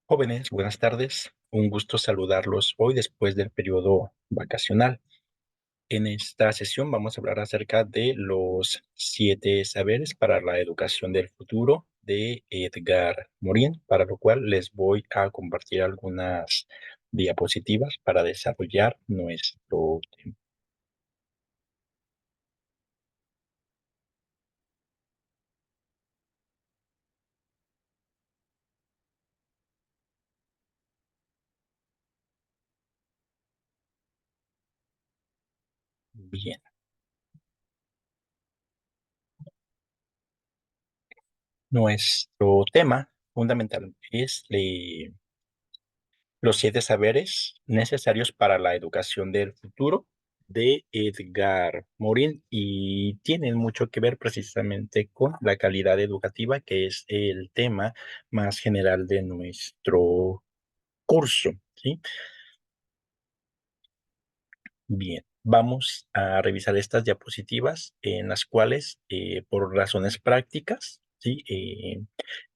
Jóvenes, buenas tardes. Un gusto saludarlos hoy después del periodo vacacional. En esta sesión vamos a hablar acerca de los 7 saberes para la educación del futuro de Edgar Morin, para lo cual les voy a compartir algunas diapositivas para desarrollar nuestro tema. Bien, nuestro tema fundamental es los 7 saberes necesarios para la educación del futuro de Edgar Morin y tienen mucho que ver precisamente con la calidad educativa, que es el tema más general de nuestro curso, ¿sí? Bien, vamos a revisar estas diapositivas en las cuales, por razones prácticas, ¿sí?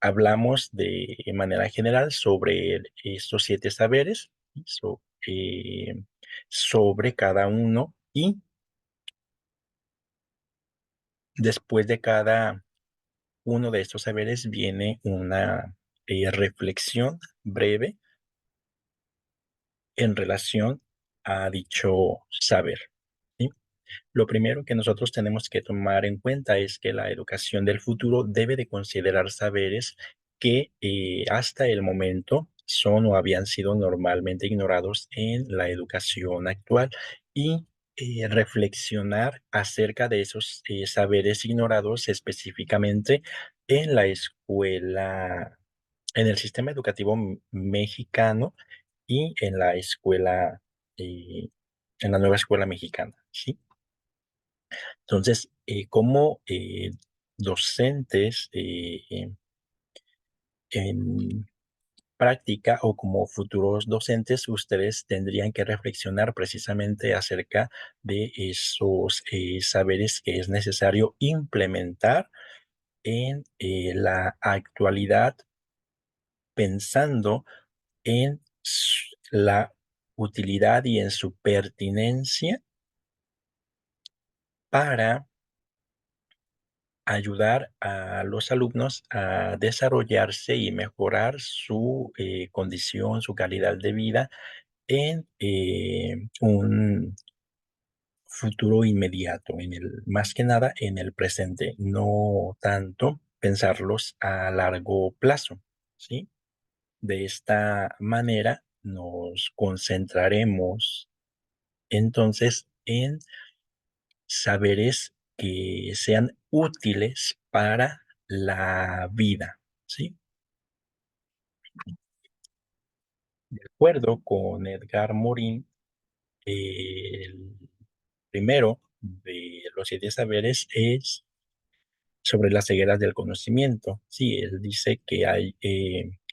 Hablamos de manera general sobre estos 7 saberes, ¿sí? Sobre cada uno y después de cada uno de estos saberes viene una reflexión breve en relación a dicho saber, ¿sí? Lo primero que nosotros tenemos que tomar en cuenta es que la educación del futuro debe de considerar saberes que hasta el momento son o habían sido normalmente ignorados en la educación actual y reflexionar acerca de esos saberes ignorados específicamente en la escuela, en el sistema educativo mexicano y en la escuela, eh, en la nueva escuela mexicana, ¿sí? Entonces, como docentes en práctica o como futuros docentes, ustedes tendrían que reflexionar precisamente acerca de esos saberes que es necesario implementar en la actualidad, pensando en la utilidad y en su pertinencia para ayudar a los alumnos a desarrollarse y mejorar su condición, su calidad de vida en un futuro inmediato, más que nada en el presente, no tanto pensarlos a largo plazo, ¿sí? De esta manera nos concentraremos entonces en saberes que sean útiles para la vida, ¿sí? De acuerdo con Edgar Morin, el primero de los 7 saberes es sobre las cegueras del conocimiento. Sí, él dice que hay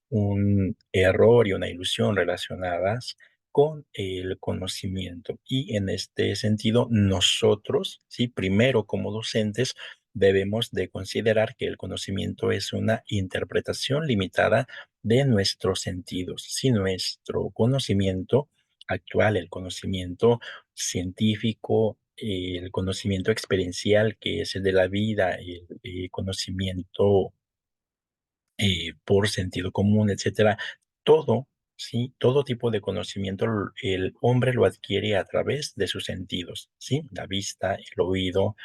un error y una ilusión relacionadas con el conocimiento. Y en este sentido, nosotros, sí, primero como docentes, debemos de considerar que el conocimiento es una interpretación limitada de nuestros sentidos. Si nuestro conocimiento actual, el conocimiento científico, el conocimiento experiencial, que es el de la vida, el conocimiento por sentido común, etcétera, todo, ¿sí? Todo tipo de conocimiento el hombre lo adquiere a través de sus sentidos, ¿sí? La vista, el oído,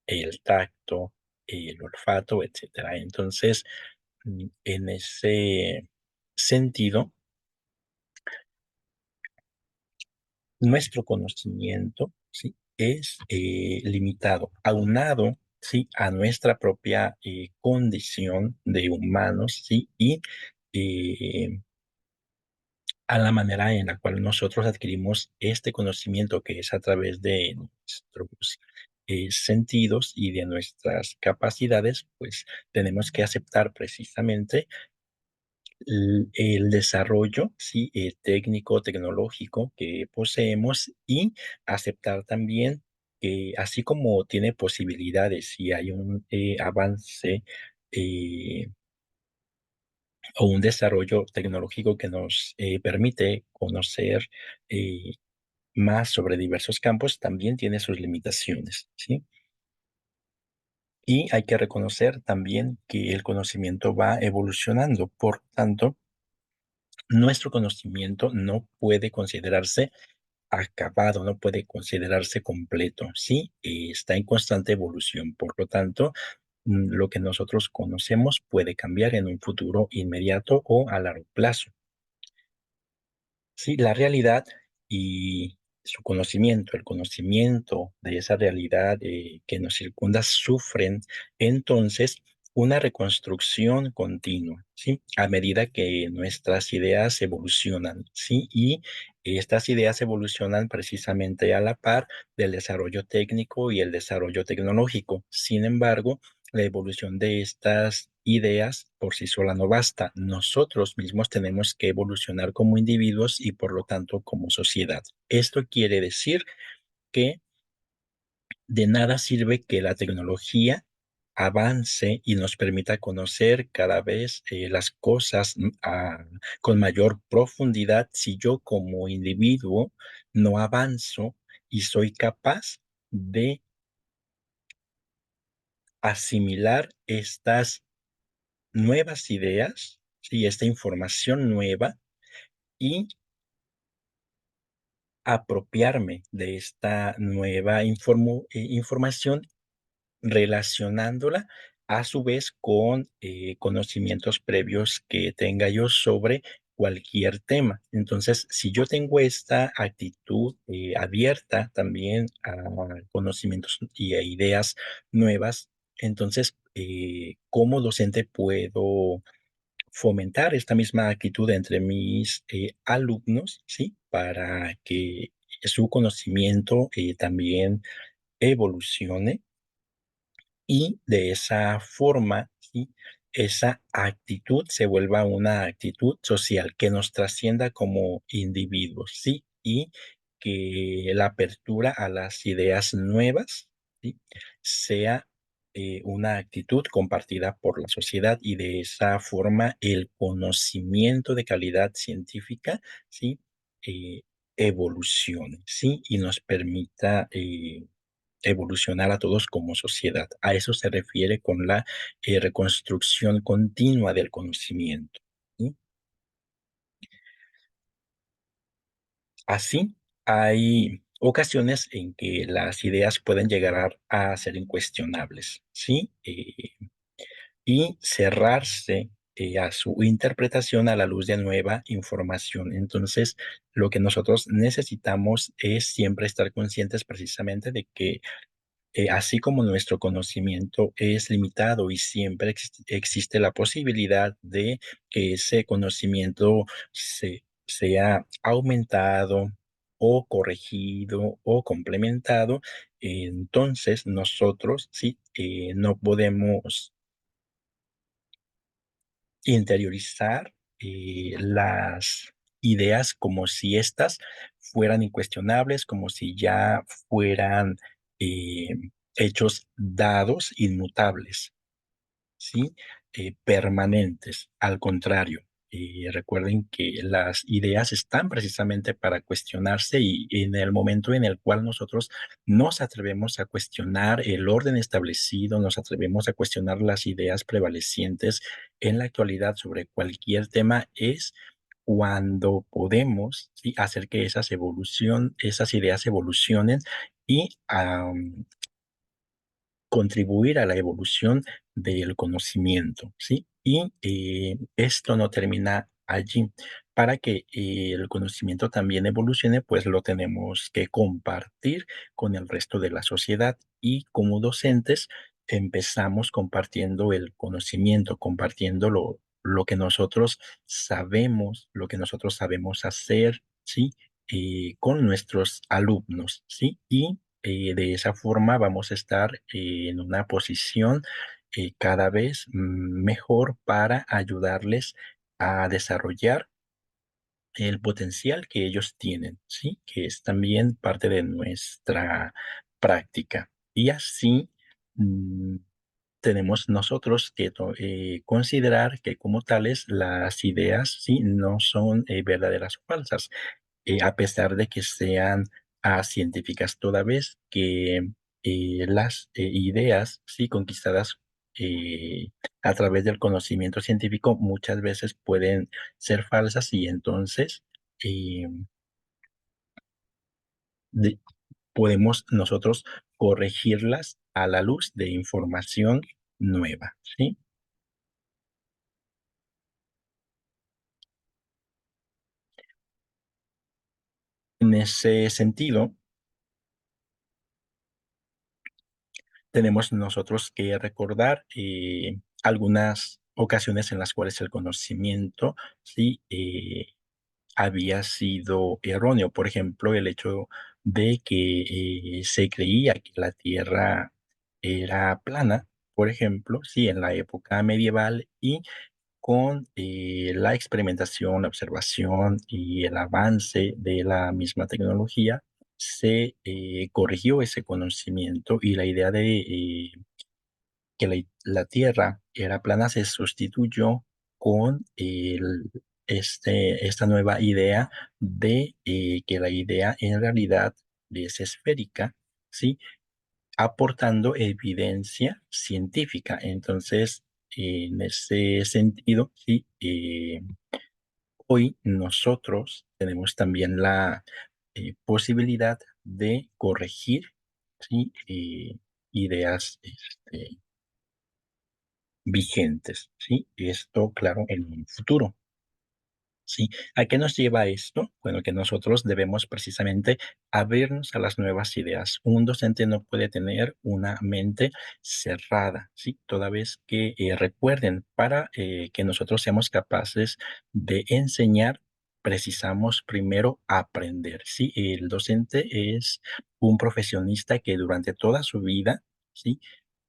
el tacto, el olfato, etcétera. Entonces, en ese sentido, nuestro conocimiento, ¿sí? Es limitado, aunado, ¿sí? A nuestra propia condición de humanos, ¿sí? Y eh, a la manera en la cual nosotros adquirimos este conocimiento, que es a través de nuestros sentidos y de nuestras capacidades, pues tenemos que aceptar precisamente el desarrollo, sí, técnico, tecnológico que poseemos y aceptar también que así como tiene posibilidades y hay un avance eh, o un desarrollo tecnológico que nos permite conocer eh, más sobre diversos campos, también tiene sus limitaciones, ¿sí? Y hay que reconocer también que el conocimiento va evolucionando, por tanto, nuestro conocimiento no puede considerarse acabado, no puede considerarse completo, ¿sí? Está en constante evolución, por lo tanto, lo que nosotros conocemos puede cambiar en un futuro inmediato o a largo plazo. Sí, la realidad y su conocimiento, el conocimiento de esa realidad, que nos circunda sufren, entonces, una reconstrucción continua, ¿sí? A medida que nuestras ideas evolucionan, ¿sí? Y estas ideas evolucionan precisamente a la par del desarrollo técnico y el desarrollo tecnológico. Sin embargo, la evolución de estas ideas por sí sola no basta. Nosotros mismos tenemos que evolucionar como individuos y por lo tanto como sociedad. Esto quiere decir que de nada sirve que la tecnología avance y nos permita conocer cada vez las cosas con mayor profundidad si yo como individuo no avanzo y soy capaz de asimilar estas nuevas ideas y esta información nueva y apropiarme de esta nueva información relacionándola a su vez con conocimientos previos que tenga yo sobre cualquier tema. Entonces, si yo tengo esta actitud abierta también a conocimientos y a ideas nuevas, entonces, como docente puedo fomentar esta misma actitud entre mis alumnos, ¿sí? Para que su conocimiento también evolucione y de esa forma, ¿sí? Esa actitud se vuelva una actitud social que nos trascienda como individuos, ¿sí? Y que la apertura a las ideas nuevas, ¿sí? Sea una actitud compartida por la sociedad y de esa forma el conocimiento de calidad científica, ¿sí? Eh, evolucione, ¿sí? Y nos permita evolucionar a todos como sociedad. A eso se refiere con la reconstrucción continua del conocimiento, ¿sí? Así, hay ocasiones en que las ideas pueden llegar a ser incuestionables, ¿sí? Y cerrarse a su interpretación a la luz de nueva información. Entonces, lo que nosotros necesitamos es siempre estar conscientes precisamente de que así como nuestro conocimiento es limitado y siempre existe la posibilidad de que ese conocimiento sea aumentado o corregido o complementado, entonces nosotros sí no podemos interiorizar las ideas como si éstas fueran incuestionables, como si ya fueran eh, hechos dados, inmutables. ¿Sí? Permanentes. Al contrario, recuerden que las ideas están precisamente para cuestionarse y en el momento en el cual nosotros nos atrevemos a cuestionar el orden establecido, nos atrevemos a cuestionar las ideas prevalecientes en la actualidad sobre cualquier tema, es cuando podemos, ¿sí? Hacer que esas ideas evolucionen y contribuir a la evolución del conocimiento, ¿sí? Y esto no termina allí. Para que el conocimiento también evolucione, pues lo tenemos que compartir con el resto de la sociedad y como docentes empezamos compartiendo el conocimiento, compartiendo lo que nosotros sabemos, lo que nosotros sabemos hacer, ¿sí? Con nuestros alumnos, ¿sí? Y de esa forma vamos a estar en una posición cada vez mejor para ayudarles a desarrollar el potencial que ellos tienen, ¿sí? Que es también parte de nuestra práctica. Y así, mm, tenemos nosotros que considerar que como tales las ideas, sí, no son verdaderas o falsas, a pesar de que sean científicas, toda vez que las ideas, sí, conquistadas eh, a través del conocimiento científico muchas veces pueden ser falsas y entonces eh, de- podemos nosotros corregirlas a la luz de información nueva, ¿sí? En ese sentido, tenemos nosotros que recordar algunas ocasiones en las cuales el conocimiento, sí, había sido erróneo. Por ejemplo, el hecho de que se creía que la Tierra era plana, por ejemplo, sí, en la época medieval y con la experimentación, la observación y el avance de la misma tecnología, se corrigió ese conocimiento y la idea de que la Tierra era plana se sustituyó con esta nueva idea de que la idea en realidad es esférica, ¿sí? Aportando evidencia científica. Entonces, en ese sentido, sí, hoy nosotros tenemos también la posibilidad de corregir, ¿sí? Ideas vigentes, ¿sí? Esto, claro, en un futuro. Sí, ¿a qué nos lleva esto? Bueno, que nosotros debemos precisamente abrirnos a las nuevas ideas. Un docente no puede tener una mente cerrada, ¿sí? Toda vez que recuerden, para que nosotros seamos capaces de enseñar, precisamos primero aprender, ¿sí? El docente es un profesionista que durante toda su vida, ¿sí?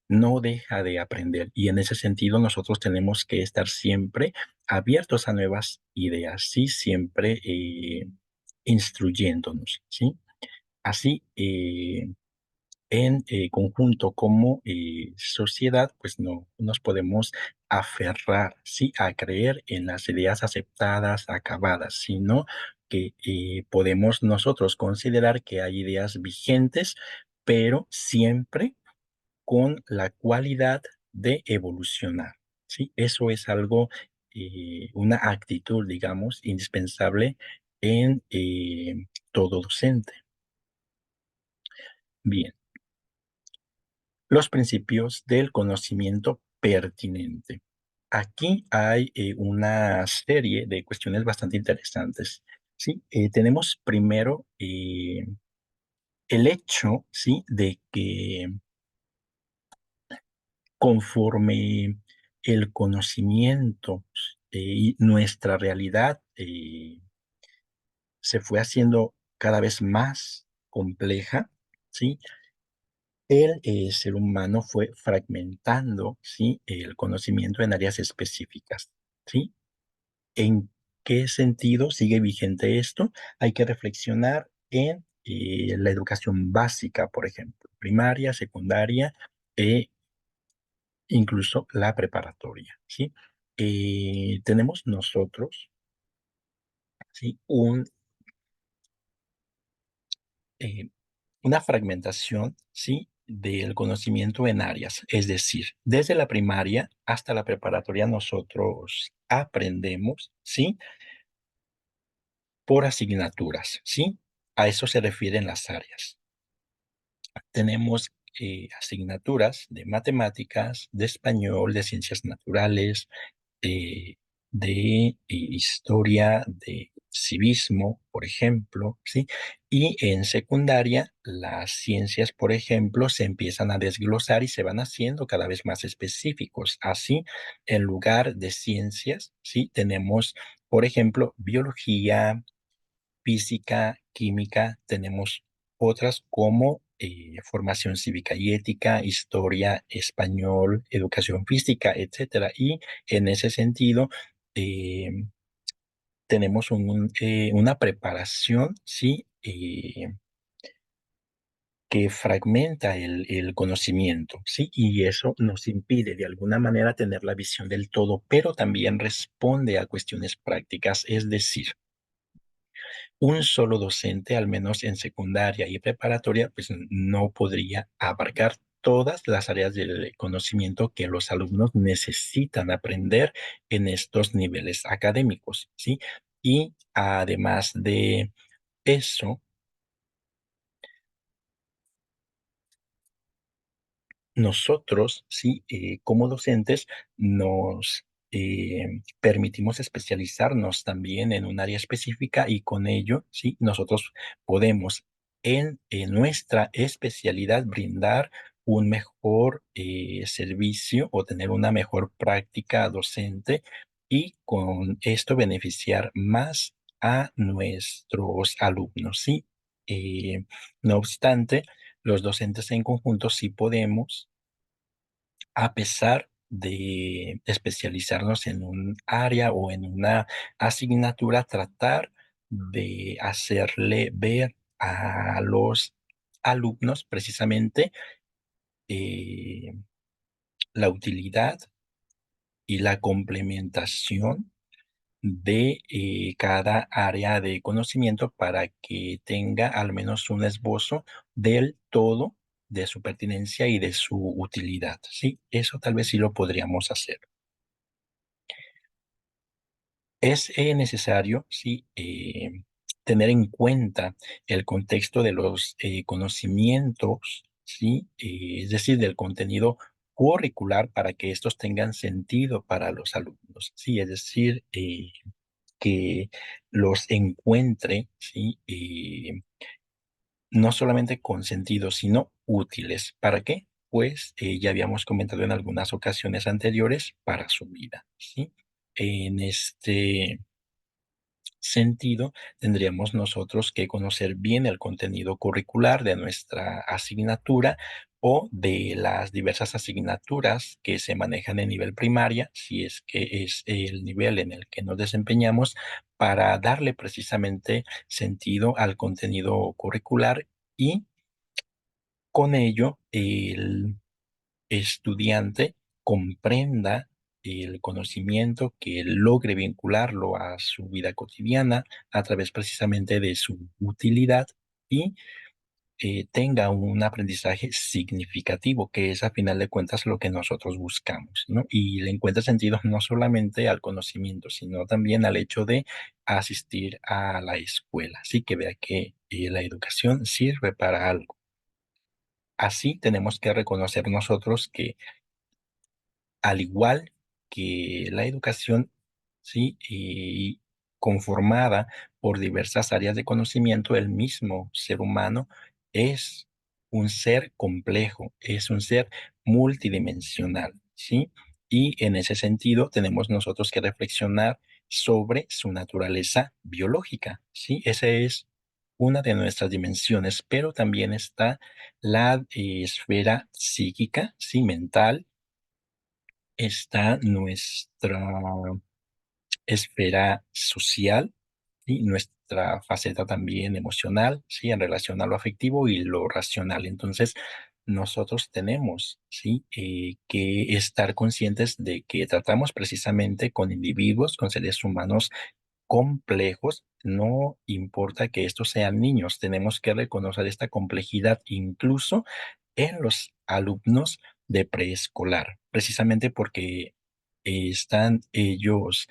No deja de aprender y en ese sentido nosotros tenemos que estar siempre abiertos a nuevas ideas, ¿sí? Siempre instruyéndonos, ¿sí? Así, en conjunto como sociedad, pues no nos podemos aferrar, ¿sí? A creer en las ideas aceptadas, acabadas, sino que podemos nosotros considerar que hay ideas vigentes, pero siempre con la cualidad de evolucionar, ¿sí? Eso es algo, una actitud, digamos, indispensable en todo docente. Bien, los principios del conocimiento pertinente. Aquí hay una serie de cuestiones bastante interesantes, ¿sí? Tenemos primero el hecho, ¿sí? De que conforme el conocimiento y nuestra realidad se fue haciendo cada vez más compleja, ¿sí? El ser humano fue fragmentando, ¿sí? El conocimiento en áreas específicas, ¿sí? ¿En qué sentido sigue vigente esto? Hay que reflexionar en la educación básica, por ejemplo, primaria, secundaria, e incluso la preparatoria, ¿sí? Tenemos nosotros, ¿sí? Eh, una fragmentación, ¿sí? Del conocimiento en áreas, es decir, desde la primaria hasta la preparatoria nosotros aprendemos, ¿sí? Por asignaturas, ¿sí? A eso se refieren las áreas. Tenemos asignaturas de matemáticas, de español, de ciencias naturales, eh, de historia, de civismo, por ejemplo, ¿sí? Y en secundaria, las ciencias, por ejemplo, se empiezan a desglosar y se van haciendo cada vez más específicos. Así, en lugar de ciencias, ¿sí? Tenemos, por ejemplo, biología, física, química, tenemos otras como formación cívica y ética, historia, español, educación física, etcétera. Y en ese sentido, eh, tenemos una preparación, sí, que fragmenta el conocimiento, ¿sí? Y eso nos impide de alguna manera tener la visión del todo, pero también responde a cuestiones prácticas, es decir, un solo docente, al menos en secundaria y preparatoria, pues no podría abarcar todas las áreas del conocimiento que los alumnos necesitan aprender en estos niveles académicos, ¿sí? Y además de eso, nosotros, sí, como docentes, nos permitimos especializarnos también en un área específica y con ello, sí, nosotros podemos en nuestra especialidad brindar un mejor servicio o tener una mejor práctica docente y con esto beneficiar más a nuestros alumnos, ¿sí? No obstante, los docentes en conjunto sí podemos, a pesar de especializarnos en un área o en una asignatura, tratar de hacerle ver a los alumnos precisamente eh, la utilidad y la complementación de cada área de conocimiento para que tenga al menos un esbozo del todo de su pertinencia y de su utilidad, ¿sí? Eso tal vez sí lo podríamos hacer. Es necesario, sí, tener en cuenta el contexto de los conocimientos, ¿sí? Es decir, del contenido curricular para que estos tengan sentido para los alumnos, ¿sí? Es decir, que los encuentre, ¿sí? No solamente con sentido, sino útiles. ¿Para qué? Pues ya habíamos comentado en algunas ocasiones anteriores, para su vida, ¿sí? En este sentido, tendríamos nosotros que conocer bien el contenido curricular de nuestra asignatura o de las diversas asignaturas que se manejan en nivel primaria, si es que es el nivel en el que nos desempeñamos, para darle precisamente sentido al contenido curricular y con ello el estudiante comprenda el conocimiento, que logre vincularlo a su vida cotidiana a través precisamente de su utilidad y tenga un aprendizaje significativo, que es a final de cuentas lo que nosotros buscamos, ¿no? Y le encuentra sentido no solamente al conocimiento, sino también al hecho de asistir a la escuela, así que vea que la educación sirve para algo. Así tenemos que reconocer nosotros que al igual que la educación, ¿sí? Y conformada por diversas áreas de conocimiento, el mismo ser humano es un ser complejo, es un ser multidimensional, ¿sí? Y en ese sentido tenemos nosotros que reflexionar sobre su naturaleza biológica, ¿sí? Esa es una de nuestras dimensiones, pero también está la esfera psíquica, sí, mental, está nuestra esfera social y nuestra faceta también emocional, ¿sí? En relación a lo afectivo y lo racional. Entonces, nosotros tenemos, ¿sí? Que estar conscientes de que tratamos precisamente con individuos, con seres humanos complejos, no importa que estos sean niños, tenemos que reconocer esta complejidad incluso en los alumnos de preescolar, precisamente porque están ellos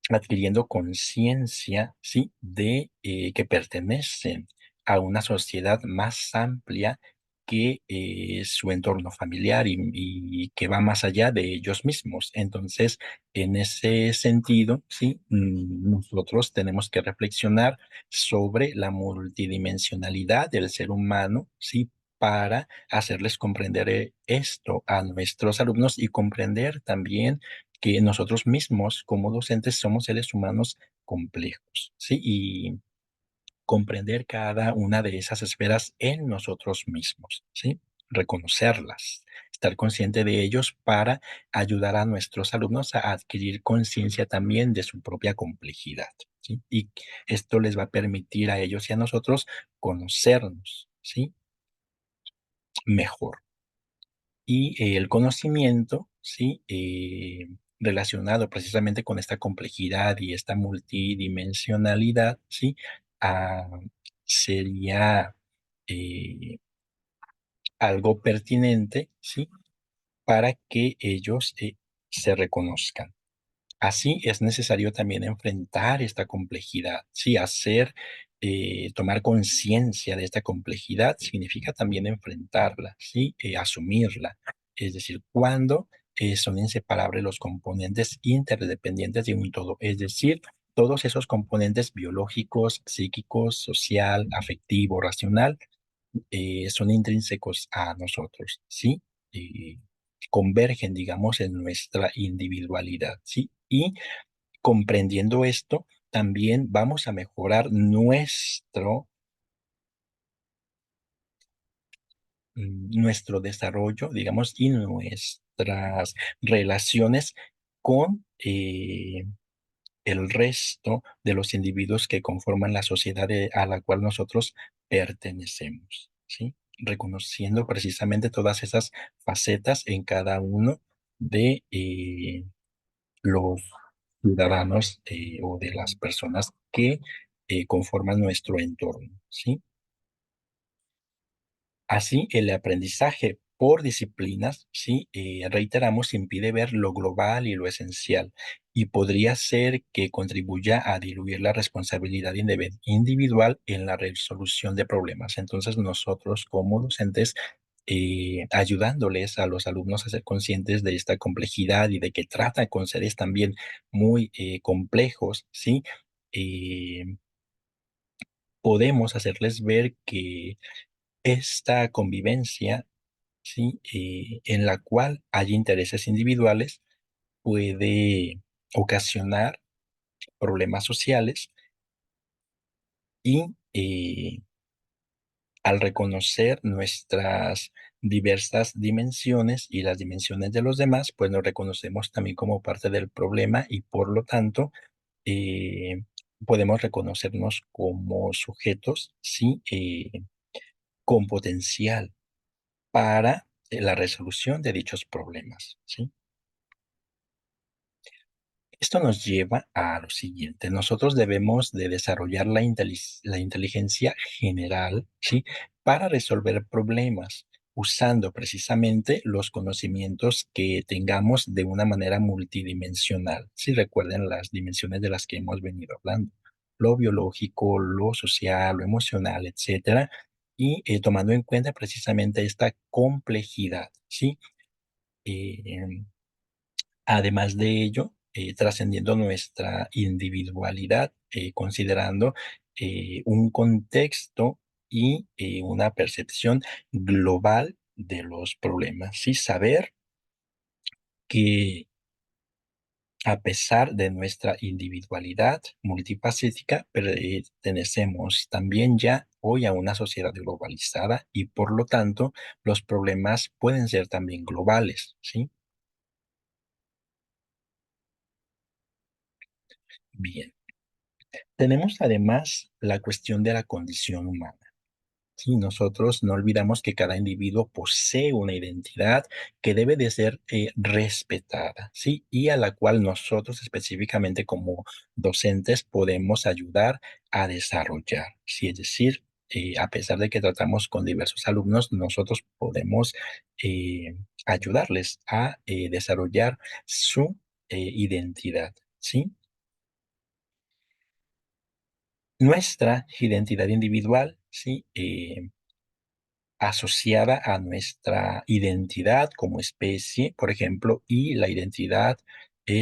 adquiriendo conciencia, ¿sí? De que pertenecen a una sociedad más amplia que su entorno familiar y que va más allá de ellos mismos. Entonces, en ese sentido, sí, nosotros tenemos que reflexionar sobre la multidimensionalidad del ser humano, sí, para hacerles comprender esto a nuestros alumnos y comprender también que nosotros mismos como docentes somos seres humanos complejos, ¿sí? Y comprender cada una de esas esferas en nosotros mismos, ¿sí? Reconocerlas, estar consciente de ellos para ayudar a nuestros alumnos a adquirir conciencia también de su propia complejidad, ¿sí? Y esto les va a permitir a ellos y a nosotros conocernos, ¿sí? mejor. Y el conocimiento, ¿sí? Relacionado precisamente con esta complejidad y esta multidimensionalidad, ¿sí? Ah, sería eh, algo pertinente, ¿sí? Para que ellos se reconozcan. Así es necesario también enfrentar esta complejidad, sí, tomar conciencia de esta complejidad significa también enfrentarla, sí, asumirla. Es decir, cuando son inseparables los componentes interdependientes de un todo, es decir, todos esos componentes biológicos, psíquicos, social, afectivo, racional, son intrínsecos a nosotros, ¿sí? Eh, Convergen, digamos, en nuestra individualidad, ¿sí? Y comprendiendo esto, también vamos a mejorar nuestro desarrollo, digamos, y nuestras relaciones con el resto de los individuos que conforman la sociedad a la cual nosotros pertenecemos, ¿sí? Reconociendo precisamente todas esas facetas en cada uno de los ciudadanos o de las personas que conforman nuestro entorno, ¿sí? Así, el aprendizaje por disciplinas, sí, reiteramos, impide ver lo global y lo esencial, y podría ser que contribuya a diluir la responsabilidad individual en la resolución de problemas. Entonces, nosotros como docentes, ayudándoles a los alumnos a ser conscientes de esta complejidad y de que tratan con seres también muy complejos, ¿sí? Eh, Podemos hacerles ver que esta convivencia, ¿sí? En la cual hay intereses individuales, puede ocasionar problemas sociales y al reconocer nuestras diversas dimensiones y las dimensiones de los demás, pues nos reconocemos también como parte del problema y por lo tanto eh, podemos reconocernos como sujetos, ¿sí? Con potencial para la resolución de dichos problemas, ¿sí? Esto nos lleva a lo siguiente, nosotros debemos de desarrollar la inteligencia general, ¿sí? Para resolver problemas, usando precisamente los conocimientos que tengamos de una manera multidimensional. Si recuerden las dimensiones de las que hemos venido hablando, lo biológico, lo social, lo emocional, etcétera, y tomando en cuenta precisamente esta complejidad, ¿sí? Eh, Además de ello, trascendiendo nuestra individualidad, considerando un contexto y una percepción global de los problemas. Sí, saber que a pesar de nuestra individualidad multifacética, pertenecemos también ya hoy a una sociedad globalizada y por lo tanto los problemas pueden ser también globales, ¿sí? Bien. Tenemos además la cuestión de la condición humana. Sí, nosotros no olvidamos que cada individuo posee una identidad que debe de ser respetada, ¿sí? Y a la cual nosotros específicamente como docentes podemos ayudar a desarrollar, ¿sí? Es decir, a pesar de que tratamos con diversos alumnos, nosotros podemos eh, ayudarles a desarrollar su identidad, ¿sí? Nuestra identidad individual, ¿sí? Asociada a nuestra identidad como especie, por ejemplo, y la identidad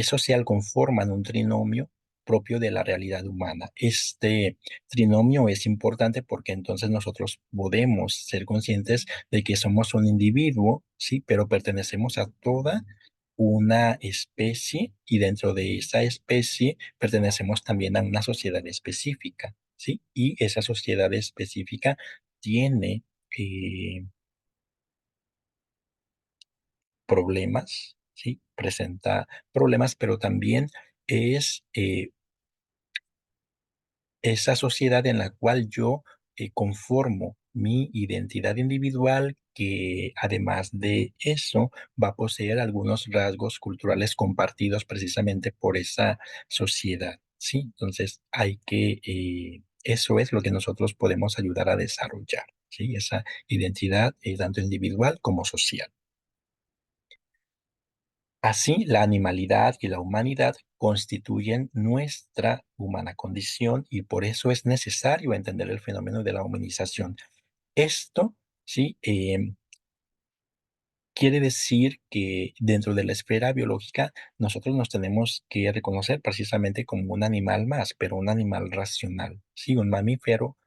social conforman un trinomio propio de la realidad humana. Este trinomio es importante porque entonces nosotros podemos ser conscientes de que somos un individuo, sí, pero pertenecemos a toda una especie y dentro de esa especie pertenecemos también a una sociedad específica, ¿sí? Y esa sociedad específica tiene eh, problemas, ¿sí? Presenta problemas, pero también es esa sociedad en la cual yo conformo mi identidad individual que además de eso va a poseer algunos rasgos culturales compartidos precisamente por esa sociedad, ¿sí? Entonces eso es lo que nosotros podemos ayudar a desarrollar, ¿sí? Esa identidad, tanto individual como social. Así, la animalidad y la humanidad constituyen nuestra humana condición y por eso es necesario entender el fenómeno de la humanización. Esto, sí, quiere decir que dentro de la esfera biológica nosotros nos tenemos que reconocer precisamente como un animal más, pero un animal racional, sí, un mamífero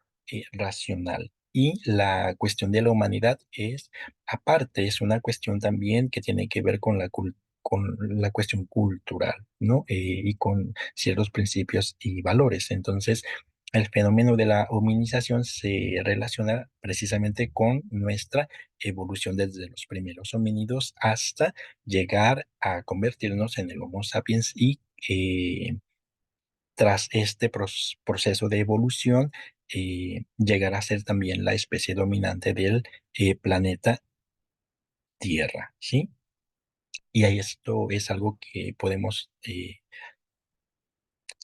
racional. Y la cuestión de la humanidad es, aparte, es una cuestión también que tiene que ver con la cuestión cultural, ¿no? Y con ciertos principios y valores. Entonces, el fenómeno de la hominización se relaciona precisamente con nuestra evolución desde los primeros homínidos hasta llegar a convertirnos en el Homo sapiens y tras este proceso de evolución, llegar a ser también la especie dominante del planeta Tierra, ¿sí? Y ahí esto es algo que podemos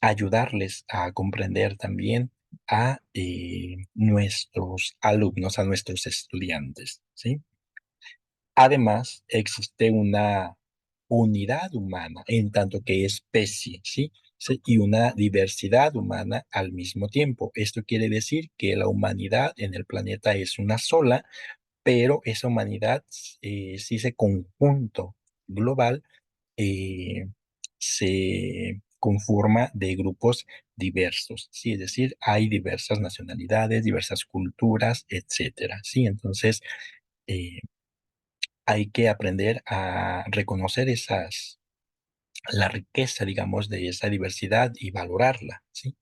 ayudarles a comprender también a nuestros alumnos, a nuestros estudiantes, ¿sí? Además, existe una unidad humana en tanto que especie, ¿sí? Sí, y una diversidad humana al mismo tiempo. Esto quiere decir que la humanidad en el planeta es una sola, pero esa humanidad, si ese conjunto global, eh, se conforma de grupos diversos, ¿sí? Es decir, hay diversas nacionalidades, diversas culturas, etcétera, ¿sí? Entonces, eh, hay que aprender a reconocer la riqueza, digamos, de esa diversidad y valorarla, ¿sí?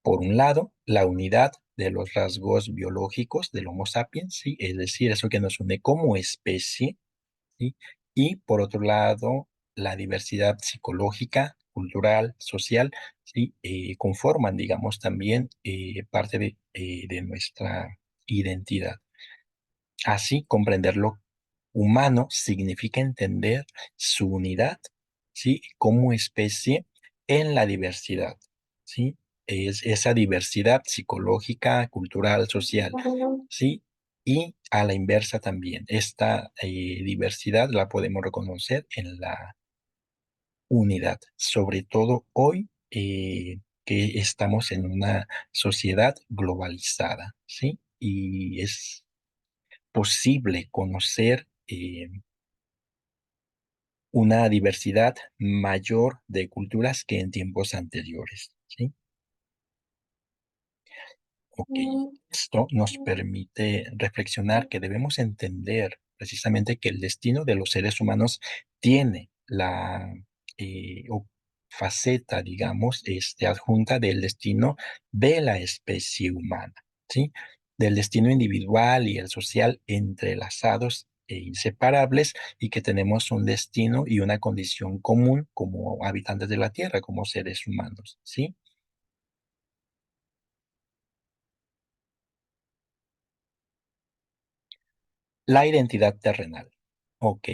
Por un lado, la unidad de los rasgos biológicos del Homo sapiens, ¿sí? Es decir, eso que nos une como especie, ¿sí? Y por otro lado, la diversidad psicológica, cultural, social, ¿sí? Conforman, digamos, también parte de nuestra identidad. Así, comprender lo humano significa entender su unidad, ¿sí? Como especie en la diversidad, ¿sí? Es esa diversidad psicológica, cultural, social, ¿sí? Y a la inversa también. Esta diversidad la podemos reconocer en la unidad, sobre todo hoy que estamos en una sociedad globalizada, ¿sí? Y es posible conocer una diversidad mayor de culturas que en tiempos anteriores, ¿sí? Ok, esto nos permite reflexionar que debemos entender precisamente que el destino de los seres humanos tiene faceta, digamos, adjunta del destino de la especie humana, ¿sí? Del destino individual y el social entrelazados e inseparables y que tenemos un destino y una condición común como habitantes de la Tierra, como seres humanos, ¿sí? La identidad terrenal. Ok,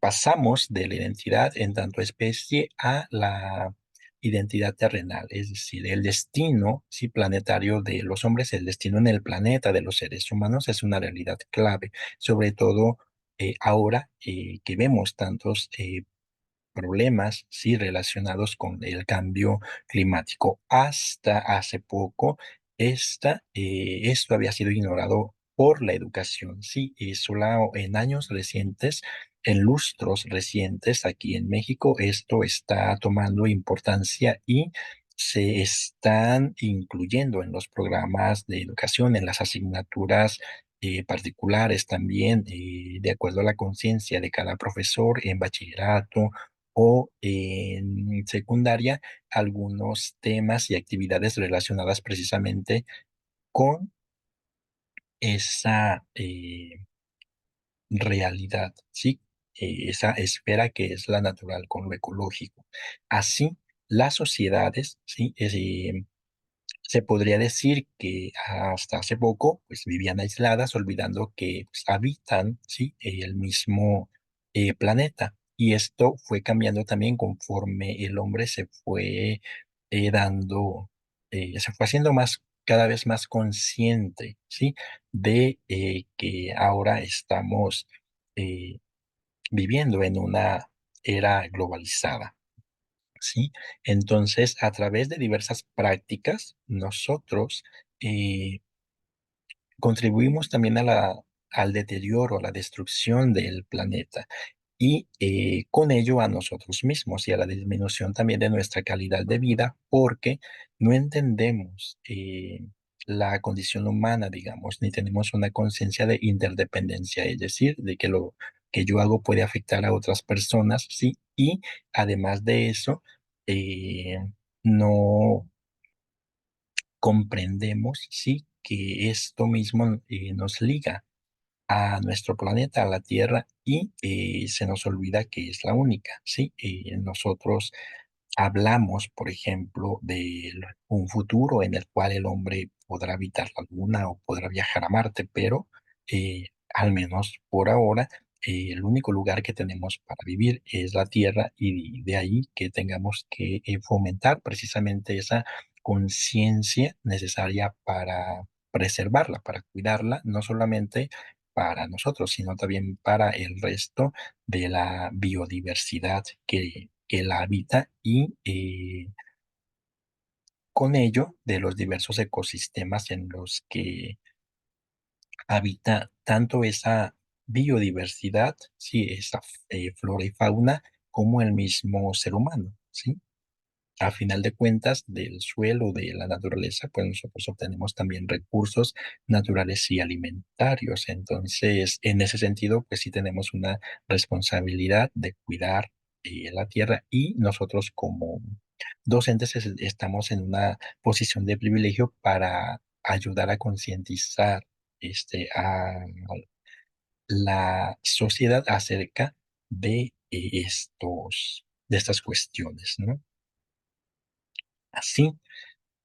pasamos de la identidad en tanto especie a la identidad terrenal, es decir, el destino, sí, planetario de los hombres, el destino en el planeta de los seres humanos es una realidad clave, sobre todo ahora que vemos tantos problemas, sí, relacionados con el cambio climático. Hasta hace poco, esto había sido ignorado por la educación, sí, y solo en años recientes, en lustros recientes, aquí en México, esto está tomando importancia y se están incluyendo en los programas de educación, en las asignaturas particulares también, de acuerdo a la conciencia de cada profesor en bachillerato o en secundaria algunos temas y actividades relacionadas precisamente con esa realidad, ¿sí? Esa esfera que es la natural con lo ecológico. Así, las sociedades, ¿sí? Se podría decir que hasta hace poco, pues vivían aisladas, olvidando que pues, habitan, ¿sí? El mismo planeta. Y esto fue cambiando también conforme el hombre se fue dando, se fue haciendo más, cada vez más consciente, ¿sí? De que ahora estamos eh, viviendo en una era globalizada. ¿Sí? Entonces, a través de diversas prácticas, nosotros eh, contribuimos también al deterioro, a la destrucción del planeta y con ello a nosotros mismos y a la disminución también de nuestra calidad de vida porque no entendemos la condición humana, digamos, ni tenemos una conciencia de interdependencia, es decir, de que lo que yo hago puede afectar a otras personas, ¿sí? Y además de eso, eh, no comprendemos, ¿sí? Que esto mismo nos liga a nuestro planeta, a la Tierra, y se nos olvida que es la única, ¿sí? Nosotros hablamos, por ejemplo, de un futuro en el cual el hombre podrá habitar la Luna o podrá viajar a Marte, pero al menos por ahora, el único lugar que tenemos para vivir es la Tierra y de ahí que tengamos que fomentar precisamente esa conciencia necesaria para preservarla, para cuidarla, no solamente para nosotros, sino también para el resto de la biodiversidad que la habita y con ello de los diversos ecosistemas en los que habita tanto esa biodiversidad, sí, esa flora y fauna, como el mismo ser humano, ¿sí? A final de cuentas, del suelo, de la naturaleza, pues nosotros obtenemos también recursos naturales y alimentarios. Entonces, en ese sentido, pues sí tenemos una responsabilidad de cuidar la tierra y nosotros como docentes estamos en una posición de privilegio para ayudar a concientizar a la sociedad acerca de estas cuestiones, ¿no? Así,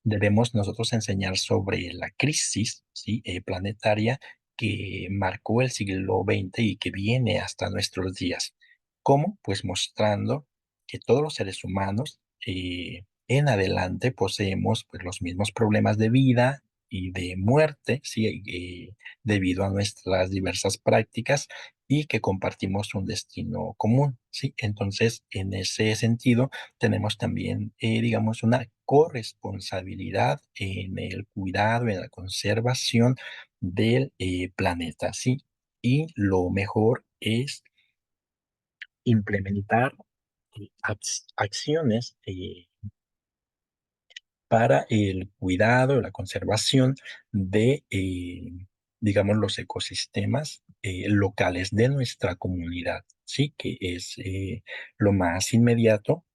debemos nosotros enseñar sobre la crisis, ¿sí? Planetaria que marcó el siglo XX y que viene hasta nuestros días. ¿Cómo? Pues mostrando que todos los seres humanos en adelante poseemos pues, los mismos problemas de vida y de muerte, ¿sí? Debido a nuestras diversas prácticas y que compartimos un destino común, ¿sí? Entonces, en ese sentido, tenemos también, digamos, una corresponsabilidad en el cuidado, en la conservación del planeta, ¿sí? Y lo mejor es implementar acciones para el cuidado, la conservación de, digamos, los ecosistemas locales de nuestra comunidad, ¿sí? Que es lo más inmediato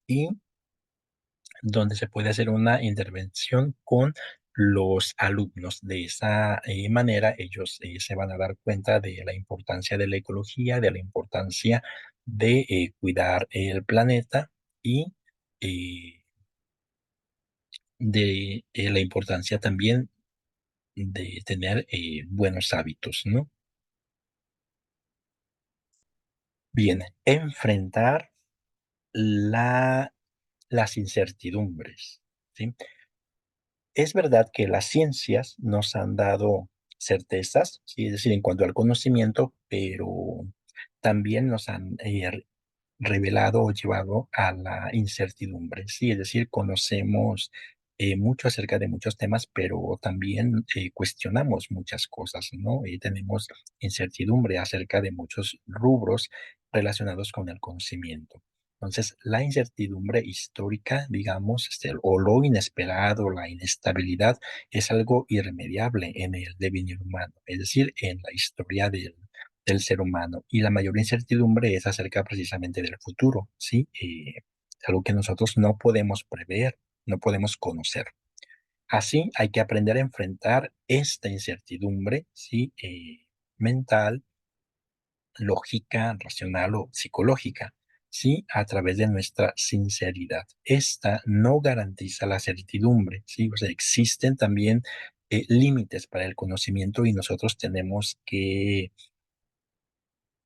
y donde se puede hacer una intervención con los alumnos. De esa manera, ellos se van a dar cuenta de la importancia de la ecología, de la importancia de cuidar el planeta y eh, de la importancia también de tener buenos hábitos, ¿no? Bien, enfrentar la, las incertidumbres, ¿sí? Es verdad que las ciencias nos han dado certezas, ¿sí? Es decir, en cuanto al conocimiento, pero también nos han revelado o llevado a la incertidumbre, ¿sí? Es decir, conocemos mucho acerca de muchos temas, pero también cuestionamos muchas cosas, ¿no? Y tenemos incertidumbre acerca de muchos rubros relacionados con el conocimiento. Entonces, la incertidumbre histórica, digamos, o lo inesperado, la inestabilidad, es algo irremediable en el devenir humano, es decir, en la historia del ser humano. Y la mayor incertidumbre es acerca precisamente del futuro, ¿sí? Es algo que nosotros no podemos prever, no podemos conocer. Así, hay que aprender a enfrentar esta incertidumbre, ¿sí? Mental, lógica, racional o psicológica. ¿sí? A través de nuestra sinceridad. Esta no garantiza la certidumbre, ¿sí? O sea, existen también límites para el conocimiento y nosotros tenemos que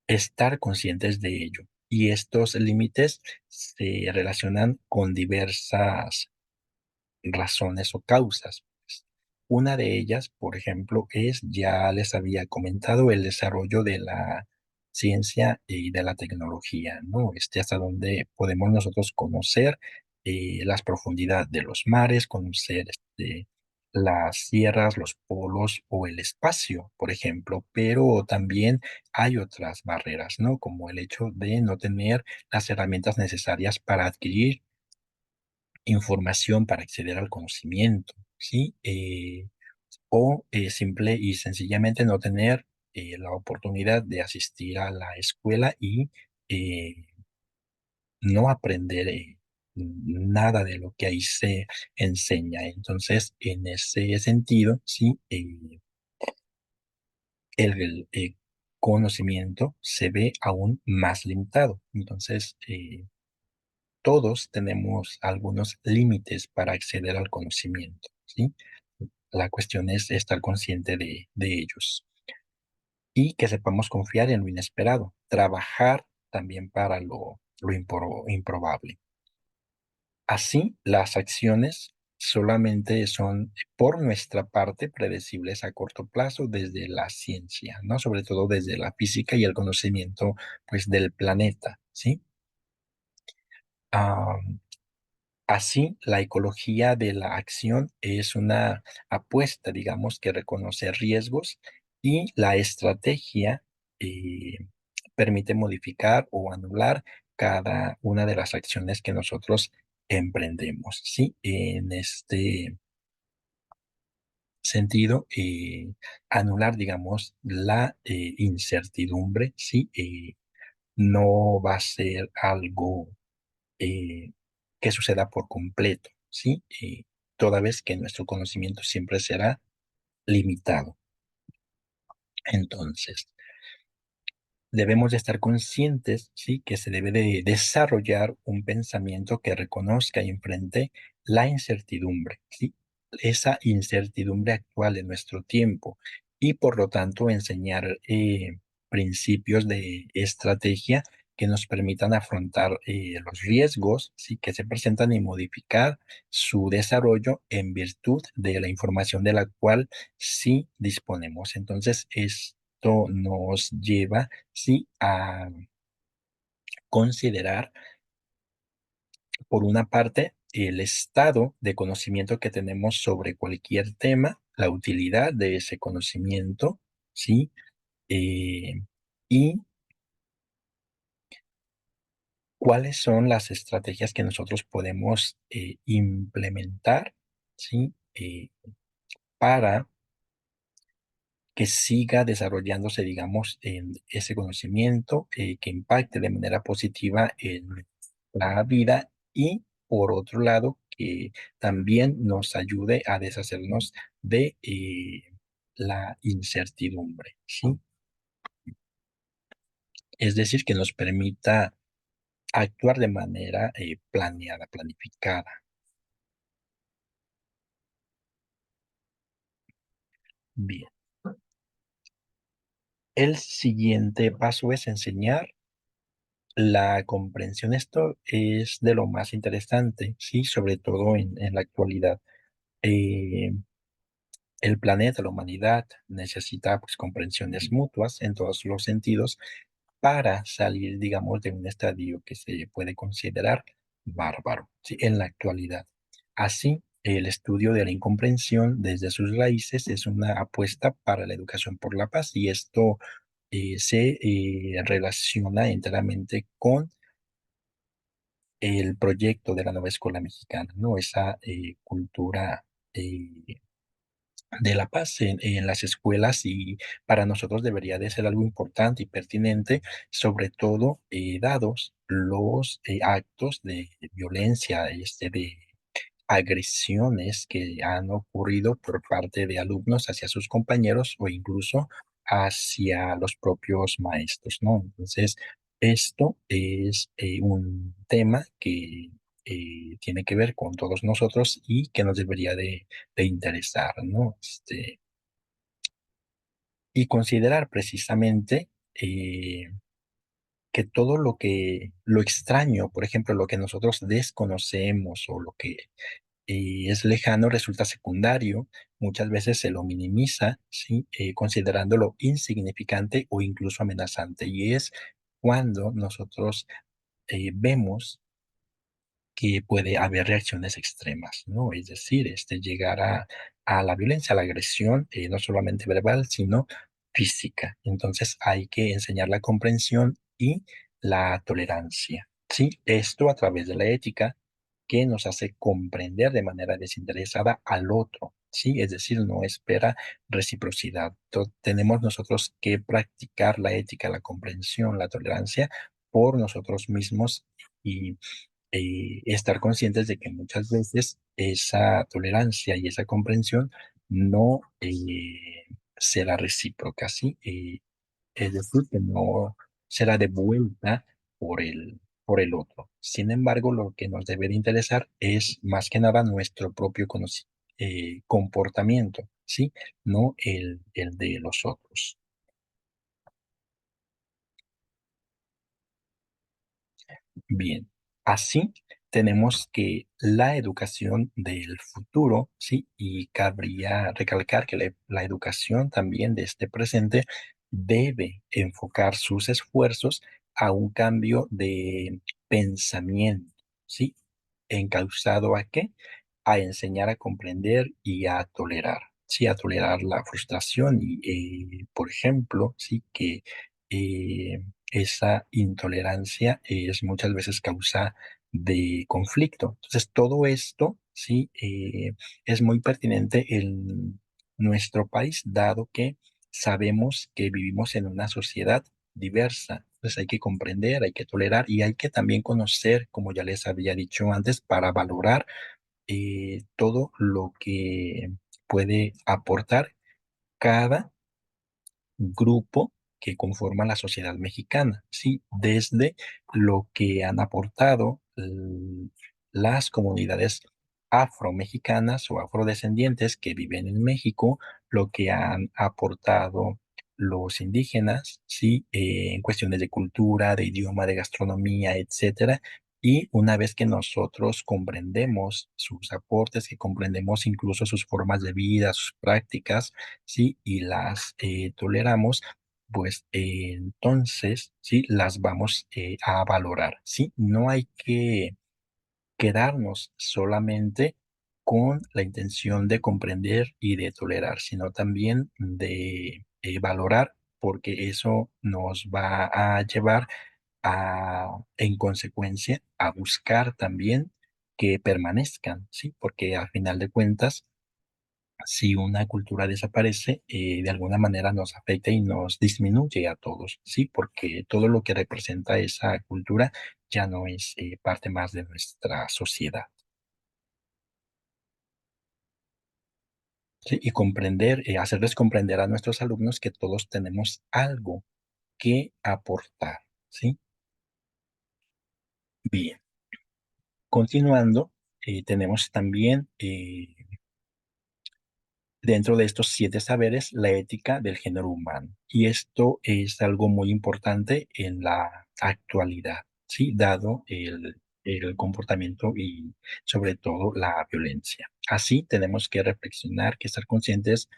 estar conscientes de ello. Y estos límites se relacionan con diversas razones o causas. Una de ellas, por ejemplo, es, ya les había comentado, el desarrollo de la ciencia y de la tecnología, ¿no? Hasta donde podemos nosotros conocer las profundidades de los mares, conocer las sierras, los polos o el espacio, por ejemplo, pero también hay otras barreras, ¿no? Como el hecho de no tener las herramientas necesarias para adquirir información, para acceder al conocimiento, ¿sí? O simple y sencillamente no tener la oportunidad de asistir a la escuela y eh, no aprender nada de lo que ahí se enseña. Entonces, en ese sentido, sí, el conocimiento se ve aún más limitado. Entonces, todos tenemos algunos límites para acceder al conocimiento, ¿sí? La cuestión es estar consciente de ellos y que sepamos confiar en lo inesperado, trabajar también para lo improbable. Así, las acciones solamente son por nuestra parte predecibles a corto plazo desde la ciencia, ¿no? Sobre todo desde la física y el conocimiento, pues, del planeta, ¿sí? Ah, Así, la ecología de la acción es una apuesta, digamos, que reconoce riesgos y la estrategia permite modificar o anular cada una de las acciones que nosotros emprendemos, ¿sí? En este sentido, anular, digamos, la incertidumbre, ¿sí? No va a ser algo eh, que suceda por completo, ¿sí? Toda vez que nuestro conocimiento siempre será limitado. Entonces, debemos de estar conscientes, ¿sí? Que se debe de desarrollar un pensamiento que reconozca y enfrente la incertidumbre, ¿sí? Esa incertidumbre actual de nuestro tiempo y por lo tanto enseñar principios de estrategia que nos permitan afrontar los riesgos, ¿sí? Que se presentan y modificar su desarrollo en virtud de la información de la cual sí disponemos. Entonces, esto nos lleva, sí, a considerar, por una parte, el estado de conocimiento que tenemos sobre cualquier tema, la utilidad de ese conocimiento, ¿sí? Eh, y cuáles son las estrategias que nosotros podemos implementar, ¿sí? Para que siga desarrollándose, digamos, en ese conocimiento, que impacte de manera positiva en la vida y, por otro lado, que también nos ayude a deshacernos de la incertidumbre, ¿sí? Es decir, que nos permita actuar de manera planeada, planificada. Bien, el siguiente paso es enseñar la comprensión. Esto es de lo más interesante, sí, sobre todo en la actualidad. Eh, el planeta, la humanidad, necesita pues comprensiones mutuas en todos los sentidos para salir, digamos, de un estadio que se puede considerar bárbaro, ¿sí? En la actualidad. Así, el estudio de la incomprensión desde sus raíces es una apuesta para la educación por la paz y esto se relaciona enteramente con el proyecto de la nueva escuela mexicana, ¿no? Esa cultura eh, de la paz en las escuelas y para nosotros debería de ser algo importante y pertinente, sobre todo dados los actos de violencia, de agresiones que han ocurrido por parte de alumnos hacia sus compañeros o incluso hacia los propios maestros, ¿no? Entonces, Esto es un tema que tiene que ver con todos nosotros y que nos debería de interesar, ¿no? Y considerar precisamente que todo lo extraño, por ejemplo, lo que nosotros desconocemos o lo que es lejano resulta secundario, muchas veces se lo minimiza, ¿sí? Considerándolo insignificante o incluso amenazante. Y es cuando nosotros vemos que puede haber reacciones extremas, ¿no? Es decir, llegar a la violencia, a la agresión, no solamente verbal, sino física. Entonces hay que enseñar la comprensión y la tolerancia, ¿sí? Esto a través de la ética que nos hace comprender de manera desinteresada al otro, ¿sí? Es decir, no espera reciprocidad. Tenemos nosotros que practicar la ética, la comprensión, la tolerancia por nosotros mismos y estar conscientes de que muchas veces esa tolerancia y esa comprensión no será recíproca, ¿sí? Es decir, que no será devuelta por el otro. Sin embargo, lo que nos debe de interesar es más que nada nuestro propio comportamiento, ¿sí? No el de los otros. Bien, así tenemos que la educación del futuro, ¿sí? Y cabría recalcar que la educación también de este presente debe enfocar sus esfuerzos a un cambio de pensamiento, ¿sí? ¿Encauzado a qué? A enseñar a comprender y a tolerar, ¿sí? A tolerar la frustración y, por ejemplo, sí que esa intolerancia es muchas veces causa de conflicto. Entonces, todo esto, sí, es muy pertinente en nuestro país, dado que sabemos que vivimos en una sociedad diversa. Entonces, hay que comprender, hay que tolerar y hay que también conocer, como ya les había dicho antes, para valorar todo lo que puede aportar cada grupo que conforma la sociedad mexicana, ¿sí? Desde lo que han aportado las comunidades afromexicanas o afrodescendientes que viven en México, lo que han aportado los indígenas, ¿sí? En cuestiones de cultura, de idioma, de gastronomía, etcétera. Y una vez que nosotros comprendemos sus aportes, que comprendemos incluso sus formas de vida, sus prácticas, ¿sí? Y las toleramos, pues entonces, ¿sí? Las vamos a valorar, ¿sí? No hay que quedarnos solamente con la intención de comprender y de tolerar, sino también de valorar, porque eso nos va a llevar en consecuencia, a buscar también que permanezcan, ¿sí? Porque al final de cuentas, si una cultura desaparece, de alguna manera nos afecta y nos disminuye a todos, ¿sí? Porque todo lo que representa esa cultura ya no es parte más de nuestra sociedad, ¿sí? Y comprender, hacerles comprender a nuestros alumnos que todos tenemos algo que aportar, ¿sí? Bien, continuando, tenemos también dentro de estos 7 saberes, la ética del género humano. Y esto es algo muy importante en la actualidad, ¿sí? Dado el comportamiento y sobre todo la violencia. Así tenemos que reflexionar, que estar conscientes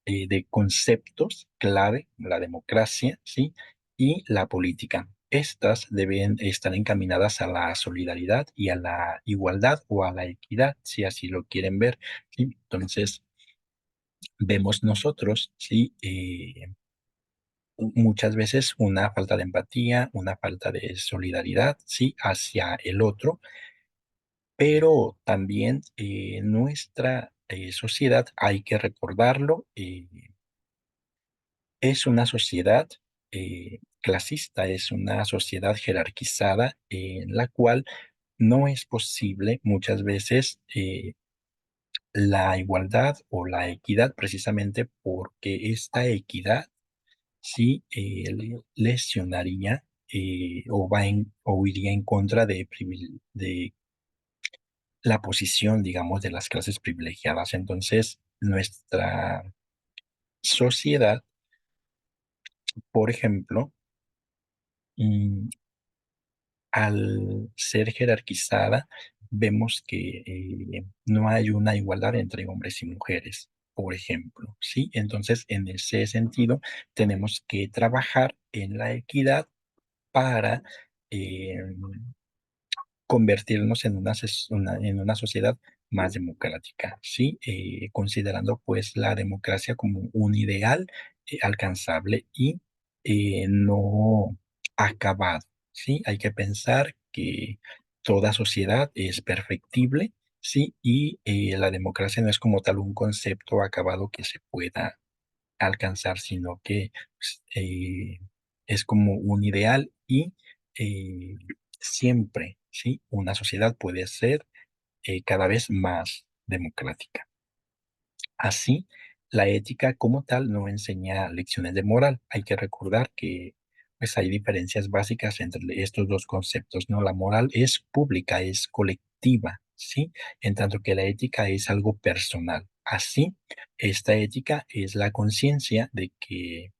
de conceptos clave, la democracia, ¿sí? Y la política. Estas deben estar encaminadas a la solidaridad y a la igualdad o a la equidad, si así lo quieren ver, ¿sí? Entonces, vemos nosotros, ¿sí? Muchas veces una falta de empatía, una falta de solidaridad, ¿sí? Hacia el otro, pero también nuestra sociedad, hay que recordarlo, es una sociedad clasista, es una sociedad jerarquizada en la cual no es posible muchas veces la igualdad o la equidad precisamente porque esta equidad sí lesionaría o iría en contra de la posición, digamos, de las clases privilegiadas. Entonces, nuestra sociedad, por ejemplo, mm, al ser jerarquizada, vemos que no hay una igualdad entre hombres y mujeres, por ejemplo, ¿sí? Entonces, en ese sentido, tenemos que trabajar en la equidad para eh, convertirnos en en una sociedad más democrática, ¿sí? Considerando pues la democracia como un ideal alcanzable y no acabado, ¿sí? Hay que pensar que toda sociedad es perfectible, ¿sí? Y la democracia no es como tal un concepto acabado que se pueda alcanzar, sino que pues, es como un ideal y eh, siempre, ¿sí? Una sociedad puede ser cada vez más democrática. Así, la ética como tal no enseña lecciones de moral. Hay que recordar que pues, hay diferencias básicas entre estos dos conceptos, ¿no? La moral es pública, es colectiva, ¿sí? En tanto que la ética es algo personal. Así, esta ética es la conciencia de que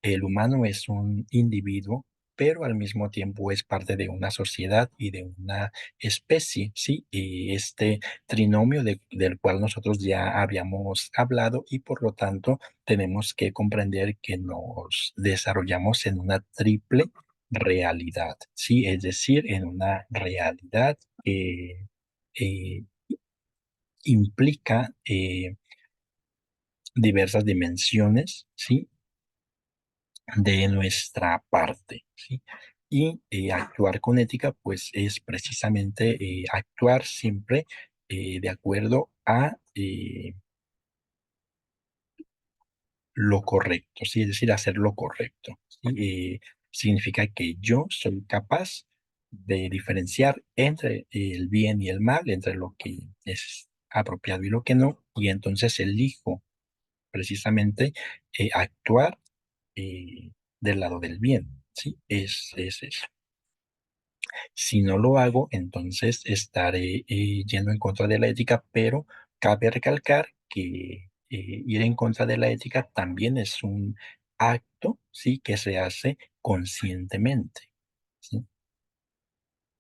el humano es un individuo, pero al mismo tiempo es parte de una sociedad y de una especie, ¿sí? Y este trinomio del cual nosotros ya habíamos hablado y por lo tanto tenemos que comprender que nos desarrollamos en una triple realidad, ¿sí? Es decir, en una realidad que eh, implica diversas dimensiones, ¿sí? De nuestra parte, ¿sí? Y actuar con ética, pues es precisamente actuar siempre de acuerdo a lo correcto, ¿sí? Es decir, hacer lo correcto, ¿sí? Significa que yo soy capaz de diferenciar entre el bien y el mal, entre lo que es apropiado y lo que no, y entonces elijo precisamente actuar del lado del bien, ¿sí? Es eso. Si no lo hago, entonces estaré yendo en contra de la ética, pero cabe recalcar que ir en contra de la ética también es un acto, ¿sí? Que se hace conscientemente, ¿sí?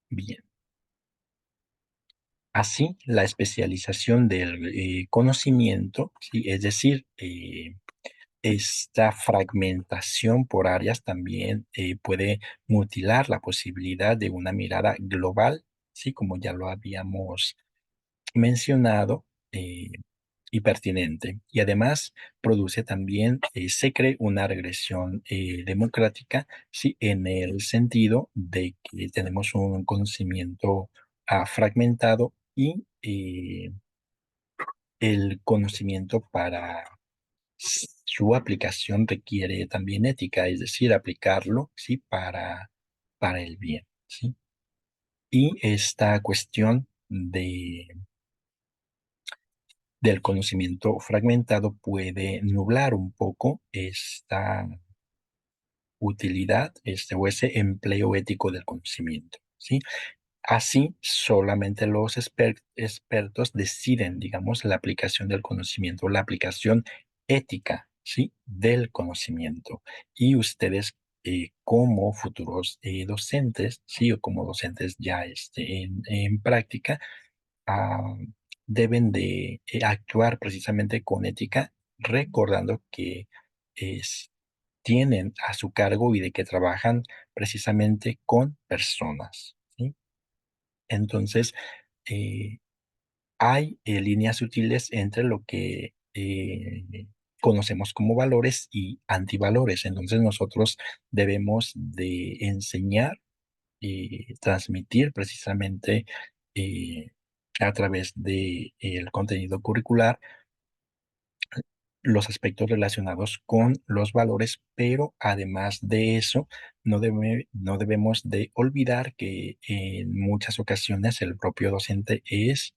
Bien. Así, la especialización del conocimiento, ¿sí? Es decir, esta fragmentación por áreas también puede mutilar la posibilidad de una mirada global, ¿sí? Como ya lo habíamos mencionado y pertinente. Y además produce también, se cree una regresión democrática, ¿sí? En el sentido de que tenemos un conocimiento fragmentado y el conocimiento para su aplicación requiere también ética, es decir, aplicarlo, ¿sí? Para el bien, ¿sí? Y esta cuestión del conocimiento fragmentado puede nublar un poco esta utilidad, o ese empleo ético del conocimiento, ¿sí? Así, solamente los expertos deciden, digamos, la aplicación del conocimiento, la aplicación ética, ¿sí? Del conocimiento. Y ustedes, como futuros docentes, ¿sí? O como docentes ya en práctica, ah, deben de actuar precisamente con ética, recordando que es, tienen a su cargo y de que trabajan precisamente con personas, ¿sí? Entonces, eh, hay líneas sutiles entre lo que conocemos como valores y antivalores. Entonces, nosotros debemos de enseñar y transmitir precisamente eh, a través de el contenido curricular los aspectos relacionados con los valores, pero además de eso, no debemos de olvidar que en muchas ocasiones el propio docente es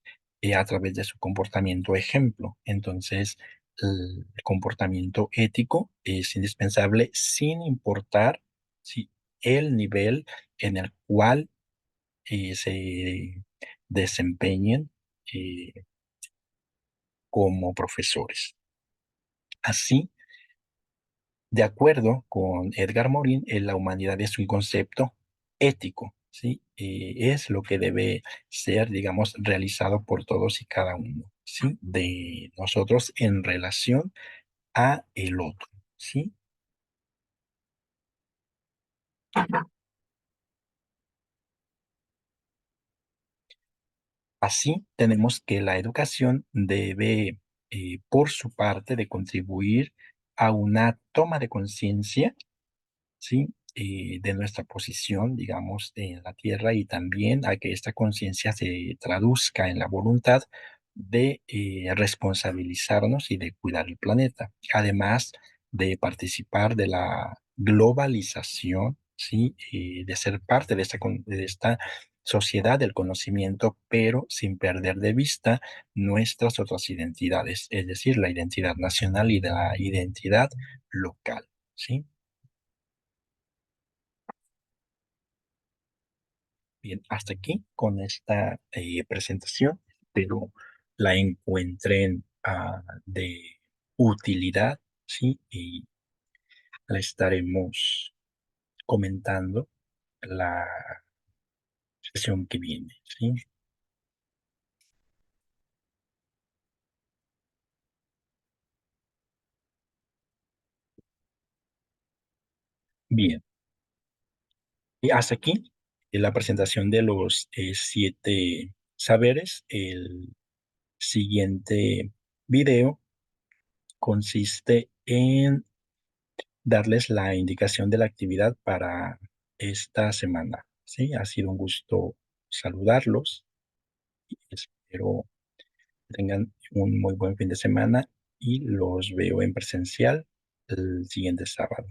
a través de su comportamiento ejemplo. Entonces, el comportamiento ético es indispensable sin importar si el nivel en el cual se desempeñen eh, como profesores. Así, de acuerdo con Edgar Morin, la humanidad es un concepto ético, ¿sí? Es lo que debe ser, digamos, realizado por todos y cada uno, ¿sí? De nosotros en relación a el otro, ¿sí? Así tenemos que la educación debe, por su parte, de contribuir a una toma de conciencia, ¿sí? De nuestra posición, digamos, en la tierra y también a que esta conciencia se traduzca en la voluntad de responsabilizarnos y de cuidar el planeta, además de participar de la globalización, ¿sí? De ser parte de de esta sociedad del conocimiento, pero sin perder de vista nuestras otras identidades, es decir, la identidad nacional y la identidad local, ¿sí? Bien, hasta aquí con esta presentación, pero la encuentren de utilidad, ¿sí? Y la estaremos comentando la sesión que viene, ¿sí? Bien, y hasta aquí la presentación de los 7 saberes. El siguiente video consiste en darles la indicación de la actividad para esta semana. Sí, ha sido un gusto saludarlos y espero que tengan un muy buen fin de semana y los veo en presencial el siguiente sábado.